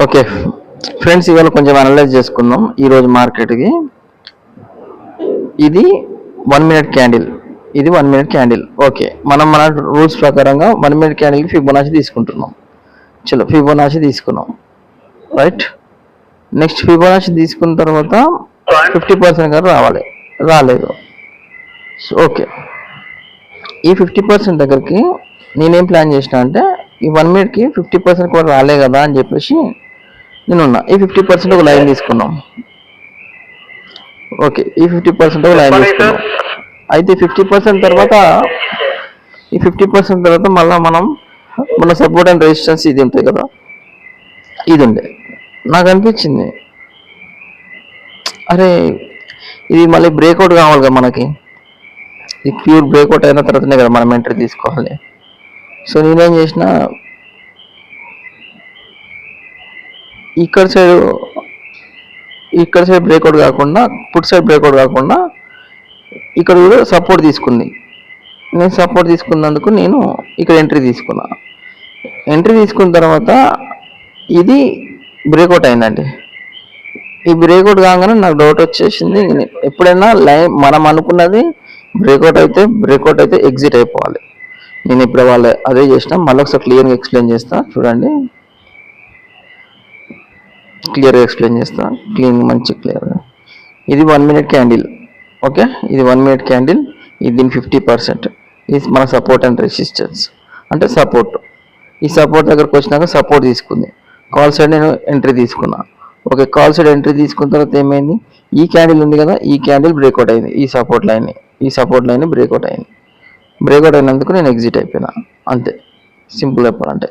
Okay friends, ఇవాళ కొంచెం analyse చేసుకుందాం ఈరోజు మార్కెట్కి. ఇది 1 minute క్యాండిల్, ఇది 1 minute క్యాండిల్. ఓకే, మన రూల్స్ ప్రకారంగా 1 minute క్యాండిల్కి ఫిబొనాచి తీసుకుంటున్నాం. చలో ఫిబొనాచి తీసుకున్నాం, రైట్. నెక్స్ట్ ఫిబొనాచి తీసుకున్న తర్వాత 50% గారు రాలేదు. ఓకే, ఈ 50% దగ్గరికి నేనేం ప్లాన్ చేసిన అంటే ఈ 1 minuteకి 50% కూడా రాలే కదా అని చెప్పేసి నేనున్నా. ఈ 50% ఒక లైన్ తీసుకున్నాం. ఓకే, ఈ 50% ఒక లైన్ తీసుకున్నాం. అయితే 50% తర్వాత మళ్ళీ మన సపోర్ట్ అండ్ రెసిస్టెన్స్ ఇది ఉంటాయి కదా, ఇది ఉండే. నాకు అనిపించింది అరే ఇది మళ్ళీ బ్రేక్అవుట్ కావాలి కదా మనకి. ఇది ప్యూర్ బ్రేక్అవుట్ అయిన తర్వాతనే కదా మనం ఎంట్రీ తీసుకోవాలి. సో నేనేం చేసిన, ఇక్కడ సైడ్ బ్రేక్అవుట్ కాకుండా, పుట్ సైడ్ బ్రేక్అవుట్ కాకుండా ఇక్కడ కూడా సపోర్ట్ తీసుకుంది. నేను సపోర్ట్ తీసుకున్నందుకు నేను ఇక్కడ ఎంట్రీ తీసుకున్నా. ఎంట్రీ తీసుకున్న తర్వాత ఇది బ్రేక్అవుట్ అయిందండి. ఈ బ్రేక్అవుట్ కాగానే నాకు డౌట్ వచ్చేసింది. ఎప్పుడైనా మనం అనుకున్నది బ్రేక్అవుట్ అయితే ఎగ్జిట్ అయిపోవాలి. నేను ఇప్పుడు అదే చేసిన. మళ్ళీ ఒకసారి క్లియర్గా ఎక్స్ప్లెయిన్ చేస్తా, చూడండి. క్లియర్గా ఎక్స్ప్లెయిన్ చేస్తా, మంచి క్లియర్గా. ఇది 1 minute క్యాండిల్. ఓకే, ఇది 1 minute క్యాండిల్. ఇది దీని 50%. ఇది మన సపోర్ట్ అండ్ రెసిస్టెన్స్, అంటే సపోర్ట్. ఈ సపోర్ట్ దగ్గరకు వచ్చినాక సపోర్ట్ తీసుకుంది. కాల్ సైడ్ నేను ఎంట్రీ తీసుకున్నా. ఓకే, కాల్ సైడ్ ఎంట్రీ తీసుకున్న తర్వాత ఏమైంది, ఈ క్యాండిల్ ఉంది కదా, ఈ క్యాండిల్ బ్రేక్అవుట్ అయింది. ఈ సపోర్ట్ లైన్ బ్రేక్అవుట్ అయింది. బ్రేక్అవుట్ అయినందుకు నేను ఎగ్జిట్ అయిపోయినా, అంతే. సింపుల్ చెప్పాలంటే